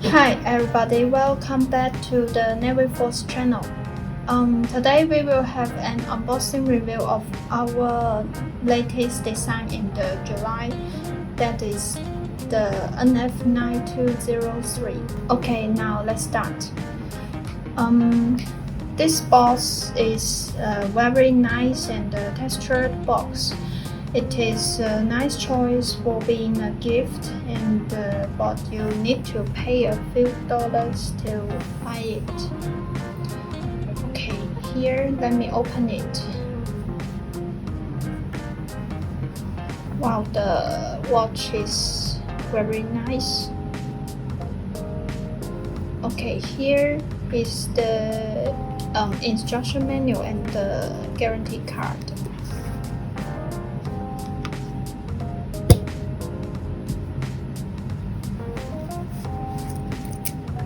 Hi everybody, welcome back to the NAVIFORCE channel. Today we will have an unboxing review of our latest design in the July, that is the NF9203. Okay, now let's start. This box is a very nice and textured box. It is a nice choice for being a gift, but you need to pay a few dollars to buy it. Okay, here, let me open it. Wow, the watch is very nice. Okay, here is the instruction manual and the guarantee card.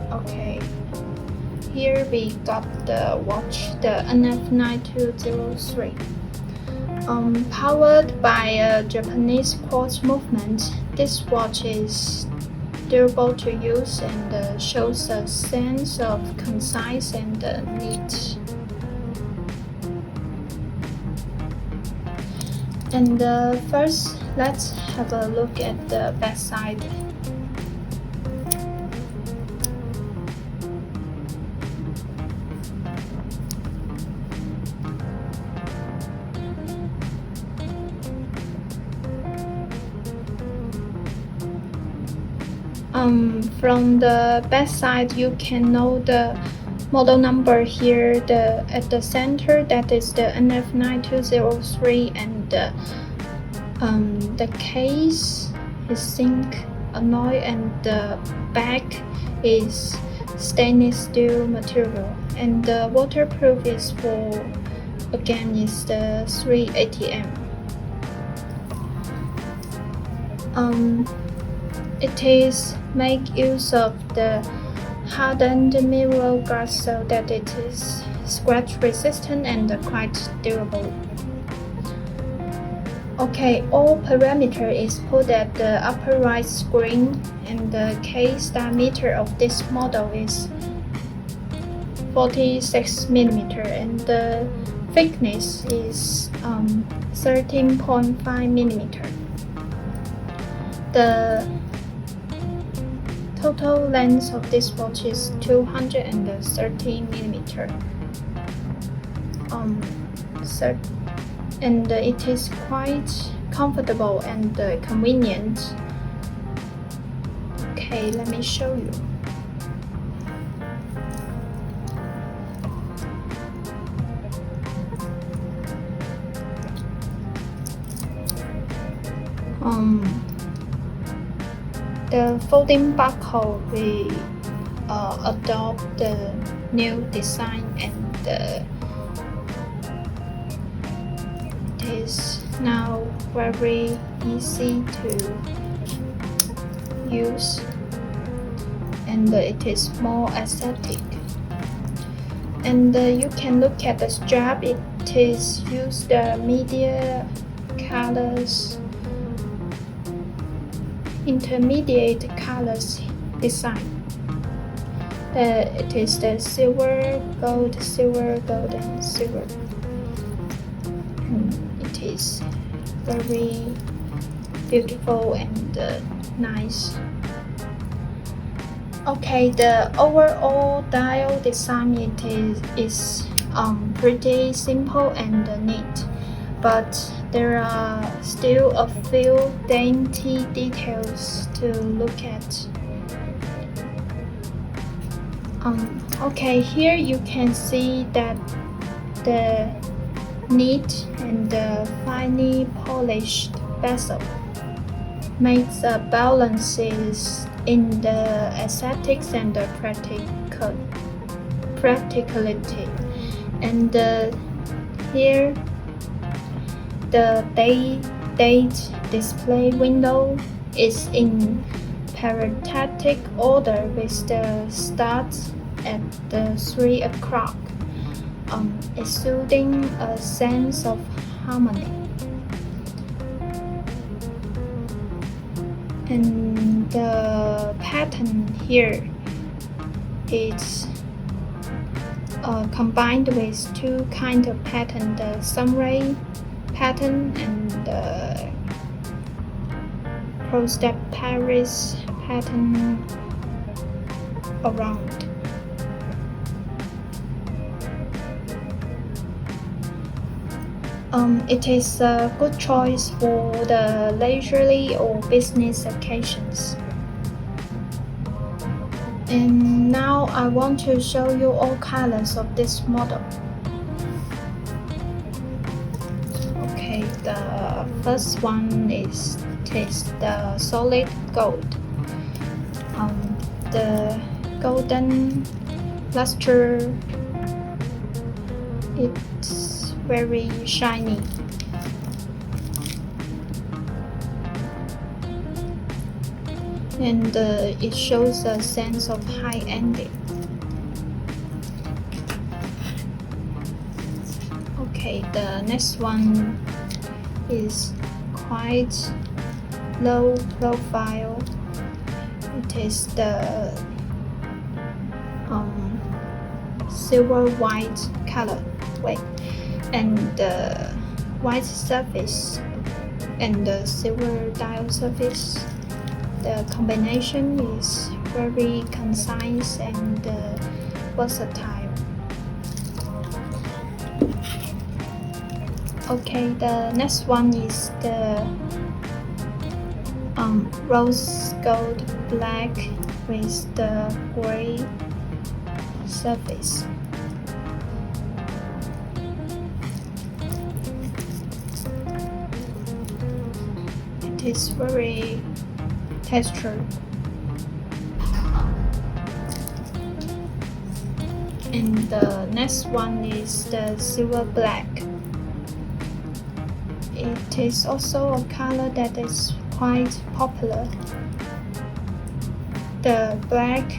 Okay, here we got the watch, the NF9203. Powered by a Japanese quartz movement, this watch is durable to use and shows a sense of concise and neat. And first, let's have a look at the back side. From the back side, you can know the model number here. At the center, that is the NF9203, and the case is zinc alloy, and the back is stainless steel material, and the waterproof is is the 3 ATM. It is make use of the hardened mineral glass so that it is scratch resistant and quite durable. Okay, all parameter is put at the upper right screen, and the case diameter of this model is 46 mm, and the thickness is 13.5 mm. The total length of this watch is 213 mm. And it is quite comfortable and convenient. Okay, let me show you. The folding buckle will adopt the new design, and it is now very easy to use, and it is more aesthetic. And you can look at the strap. It is used the media colors, intermediate colors design. It is the silver, gold, and silver. And it is very beautiful and nice. Okay, the overall dial design is pretty simple and neat, but there are still a few dainty details to look at. Okay, here you can see that the neat and finely polished bezel makes a balance in the aesthetics and the practicality. And here, the date display window is in parenthetic order with the start at the 3 o'clock, exuding a sense of harmony. And the pattern here it's combined with two kind of pattern, the sunray pattern and the cross-step Paris pattern around. It is a good choice for the leisurely or business occasions. And now I want to show you all colors of this model. Okay, the first one is the solid gold. The golden luster, it's very shiny. And it shows a sense of high-ending. Okay, the next one is quite low profile. It is the silver white color, and the white surface and the silver dial surface. The combination is very concise and versatile. Okay, the next one is the rose gold black with the gray surface. It is very textured. And the next one is the silver black. It is also a color that is quite popular. The black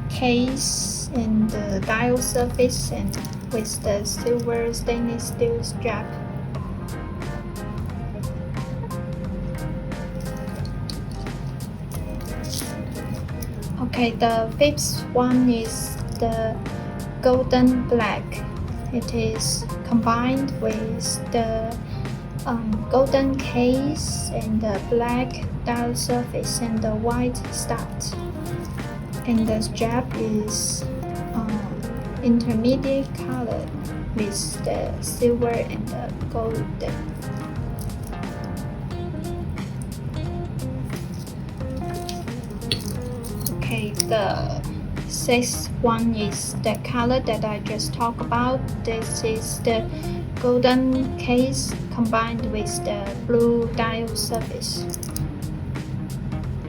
case and the dial surface and with the silver stainless steel strap. Okay, the fifth one is the golden black. It is combined with the golden case and the black dial surface and the white stud. And the strap is intermediate color with the silver and the golden. Okay, the sixth one is the color that I just talked about. This is the golden case combined with the blue dial surface.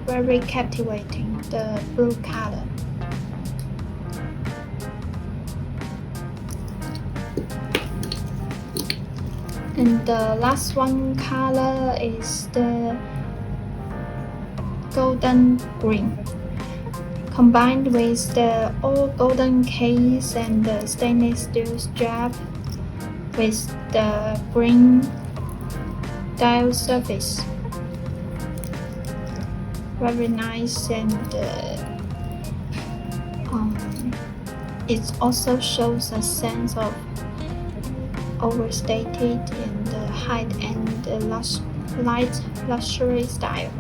Very captivating, the blue color. And the last one color is the golden green, combined with the all golden case and the stainless steel strap with the green dial surface. Very nice, and it also shows a sense of overstated and high-end light luxury style.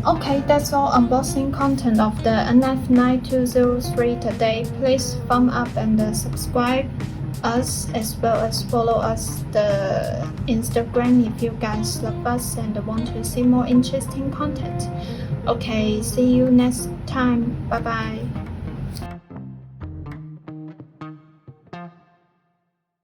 Okay, that's all unboxing content of the NF9203 today. Please thumb up and subscribe us, as well as follow us the Instagram if you guys love us and want to see more interesting content. Okay, see you next time. Bye bye.